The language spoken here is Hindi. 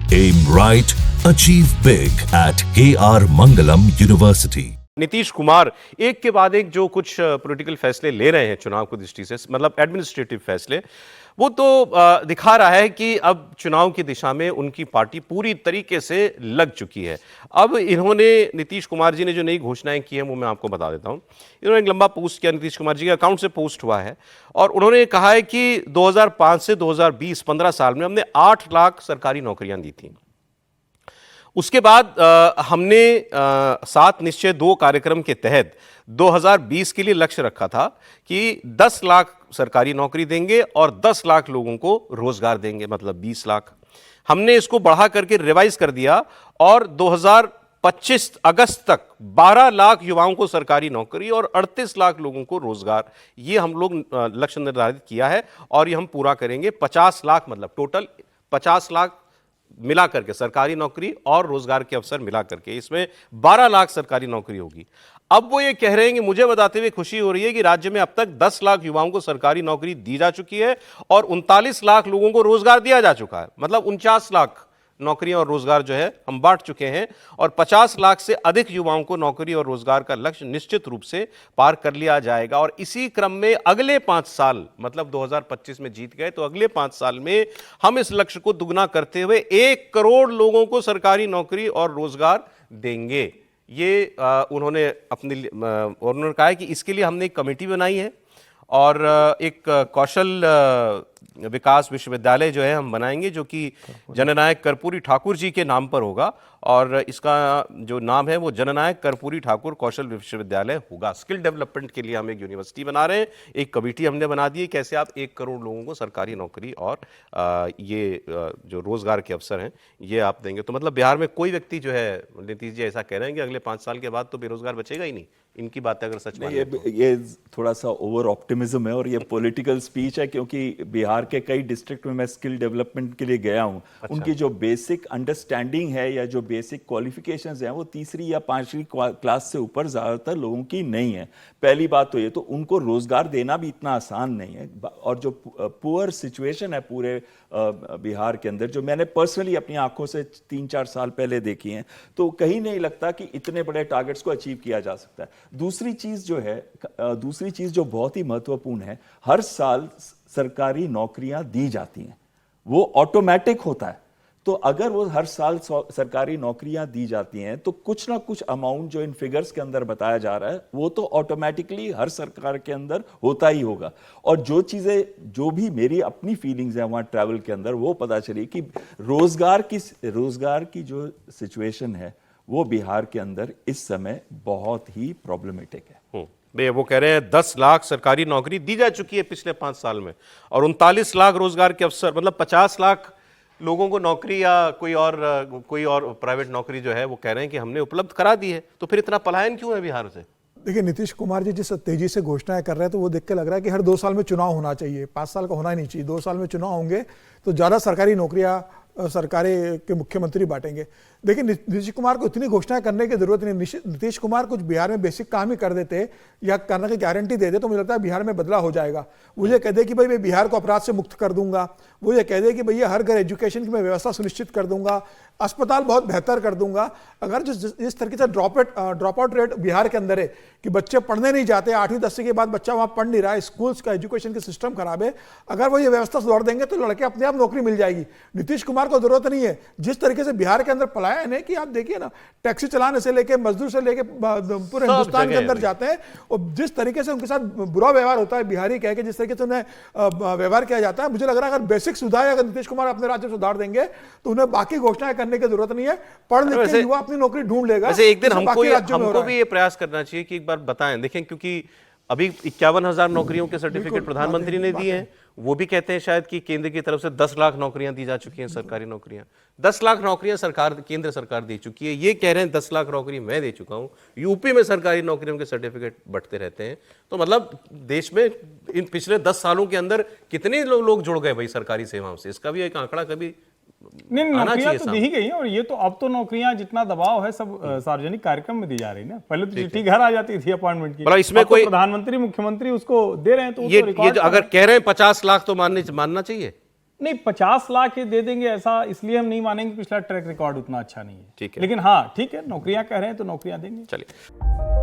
Aim right, achieve big at KR Mangalam University. Nitish Kumar एक के बाद एक जो कुछ पॉलिटिकल फैसले ले रहे हैं चुनाव की दृष्टि से, मतलब एडमिनिस्ट्रेटिव फैसले, वो तो दिखा रहा है कि अब चुनाव की दिशा में उनकी पार्टी पूरी तरीके से लग चुकी है। अब इन्होंने, नीतीश कुमार जी ने जो नई घोषणाएं की हैं वो मैं आपको बता देता हूं। इन्होंने एक लंबा पोस्ट किया, नीतीश कुमार जी के अकाउंट से पोस्ट हुआ है, और उन्होंने कहा है कि 2005 से 2020 15 साल में हमने 8 लाख सरकारी नौकरियां दी थी। उसके बाद हमने 7 निश्चय 2 कार्यक्रम के तहत 2020 के लिए लक्ष्य रखा था कि 10 लाख सरकारी नौकरी देंगे और 10 लाख लोगों को रोजगार देंगे, मतलब 20 लाख। हमने इसको बढ़ा करके रिवाइज कर दिया और 2025 अगस्त तक 12 लाख युवाओं को सरकारी नौकरी और 38 लाख लोगों को रोजगार, ये हम लोग लक्ष्य निर्धारित किया है और ये हम पूरा करेंगे। 50 लाख, मतलब टोटल 50 लाख मिला करके सरकारी नौकरी और रोजगार के अवसर मिला करके इसमें 12 लाख सरकारी नौकरी होगी। अब वो ये कह रहे हैं कि मुझे बताते हुए खुशी हो रही है कि राज्य में अब तक 10 लाख युवाओं को सरकारी नौकरी दी जा चुकी है और 39 लाख लोगों को रोजगार दिया जा चुका है, मतलब 49 लाख नौकरियां और रोजगार जो है हम बांट चुके हैं और 50 लाख से अधिक युवाओं को नौकरी और रोजगार का लक्ष्य निश्चित रूप से पार कर लिया जाएगा। और इसी क्रम में अगले 5 साल, मतलब 2025 में जीत गए तो अगले 5 साल में हम इस लक्ष्य को दुगना करते हुए 1 करोड़ लोगों को सरकारी नौकरी और रोजगार देंगे। ये उन्होंने कहा है कि इसके लिए हमने एक कमेटी बनाई है और एक कौशल विकास विश्वविद्यालय जो है हम बनाएंगे, जो कि जननायक कर्पूरी ठाकुर जी के नाम पर होगा और इसका जो नाम है वो जननायक कर्पूरी ठाकुर कौशल विश्वविद्यालय होगा। स्किल डेवलपमेंट के लिए हम एक यूनिवर्सिटी बना रहे हैं, एक कमेटी हमने बना दी है, कैसे आप 1 करोड़ लोगों को सरकारी नौकरी और ये जो रोजगार के अवसर हैं ये आप देंगे। तो मतलब बिहार में कोई व्यक्ति जो है, नीतीश जी ऐसा कह रहे हैं कि अगले 5 साल के बाद तो बेरोजगार बचेगा ही नहीं। इनकी बातें अगर सच माने तो ये थोड़ा सा ओवर ऑप्टिमिज्म है और ये पॉलिटिकल स्पीच है, क्योंकि बिहार के कई डिस्ट्रिक्ट में मैं स्किल डेवलपमेंट के लिए गया हूं। अच्छा। उनकी जो बेसिक अंडरस्टैंडिंग है या जो बेसिक क्वालिफिकेशंस हैं वो 3री या 5वीं क्लास से ऊपर ज्यादातर लोगों की नहीं है। पहली बात तो ये, तो उनको रोजगार देना भी इतना आसान नहीं है। और जो पुअर सिचुएशन है पूरे बिहार के अंदर, जो मैंने पर्सनली अपनी आंखों से 3-4 साल पहले देखी हैं, तो कहीं नहीं लगता कि इतने बड़े टारगेट्स को अचीव किया जा सकता है। दूसरी चीज जो बहुत ही महत्वपूर्ण है, हर साल सरकारी नौकरियां दी जाती हैं, वो ऑटोमेटिक होता है। तो अगर वो हर साल सरकारी नौकरियां दी जाती हैं तो कुछ ना कुछ अमाउंट जो इन फिगर्स के अंदर बताया जा रहा है वो तो ऑटोमेटिकली हर सरकार के अंदर होता ही होगा। और जो भी मेरी अपनी फीलिंग्स है वहां ट्रैवल के अंदर, वो पता चली कि रोजगार की जो सिचुएशन है वो बिहार के अंदर इस समय बहुत ही प्रॉब्लमेटिक है। वो कह रहे हैं 10 लाख सरकारी नौकरी दी जा चुकी है पिछले 5 साल में और 39 लाख रोजगार के अवसर, मतलब 50 लाख लोगों को नौकरी या कोई और प्राइवेट नौकरी जो है वो कह रहे हैं कि हमने उपलब्ध करा दी है। तो फिर इतना पलायन क्यों है बिहार से? देखिए, नीतीश कुमार जी जिस तेजी से घोषणाएं कर रहे हैं तो वो देख के लग रहा है कि हर 2 साल में चुनाव होना चाहिए। 5 साल का होना ही नहीं चाहिए, 2 साल में चुनाव होंगे तो ज़्यादा सरकारी नौकरियां सरकारी के मुख्यमंत्री बांटेंगे। देखिए, नीतीश कुमार को इतनी घोषणा करने की जरूरत नहीं। नीतीश कुमार कुछ बिहार में बेसिक काम ही कर देते या करने की गारंटी दे दे तो मुझे लगता है बिहार में बदलाव हो जाएगा। वो ये कह दे कि भाई मैं बिहार को अपराध से मुक्त कर दूंगा, वो ये कह दे कि भैया हर घर एजुकेशन की मैं व्यवस्था सुनिश्चित कर दूंगा, अस्पताल बहुत बेहतर कर दूंगा। अगर जिस तरीके से ड्रॉप आउट रेट बिहार के अंदर है कि बच्चे पढ़ने नहीं जाते, 8वीं 10वीं के बाद बच्चा वहां पढ़ नहीं रहा है, स्कूल्स का एजुकेशन का सिस्टम खराब है, अगर वो ये व्यवस्था सुधार देंगे तो लड़के अपने आप नौकरी मिल जाएगी। नीतीश कुमार को जरूरत नहीं है। जिस तरीके से बिहार के अंदर पलायन है कि आप देखिए ना, टैक्सी चलाने से लेके मजदूर से लेके पूरे हिंदुस्तान के अंदर जाते हैं और जिस तरीके से उनके साथ बुरा व्यवहार होता है, बिहारी कह के जिस तरीके से उन्हें व्यवहार किया जाता है, मुझे लग रहा है अगर बेसिक सुधार अगर नीतीश कुमार अपने राज्य में सुधार देंगे तो उन्हें बाकी घोषणाएं करने की जरूरत नहीं है। पढ़ लिख के युवा अपनी नौकरी ढूंढ लेगा। वैसे एक दिन हमको भी ये प्रयास करना चाहिए कि एक बार बताएं, देखें, क्योंकि अभी 51,000 नौकरियों के सर्टिफिकेट प्रधानमंत्री ने दिए हैं। वो भी कहते हैं शायद कि केंद्र की तरफ से 10 लाख नौकरियां दी जा चुकी हैं, सरकारी नौकरियां 10 लाख नौकरियां केंद्र सरकार दे चुकी है। ये कह रहे हैं 10 लाख नौकरी मैं दे चुका हूं। यूपी में सरकारी नौकरियों के सर्टिफिकेट बंटते रहते हैं। तो मतलब देश में इन पिछले 10 सालों के अंदर कितने लोग जुड़ गए भाई सरकारी सेवाओं से, इसका भी एक आंकड़ा कभी नहीं, नौकरियां तो दी ही गई हैं। और ये तो अब तो नौकरियां जितना दबाव है सब सार्वजनिक कार्यक्रम में दी जा रही है ना। पहले तो चिट्ठी घर आ जाती थी अपॉइंटमेंट की, मतलब इसमें कोई प्रधानमंत्री मुख्यमंत्री उसको दे रहे हैं तो ये जो अगर कह रहे हैं 50 लाख तो मानना चाहिए। नहीं 50 लाख ये दे देंगे ऐसा इसलिए हम नहीं मानेंगे, पिछला ट्रैक रिकॉर्ड उतना अच्छा नहीं है। ठीक है। लेकिन हाँ ठीक है, नौकरियां कह रहे हैं तो नौकरियां देंगे। चलिए।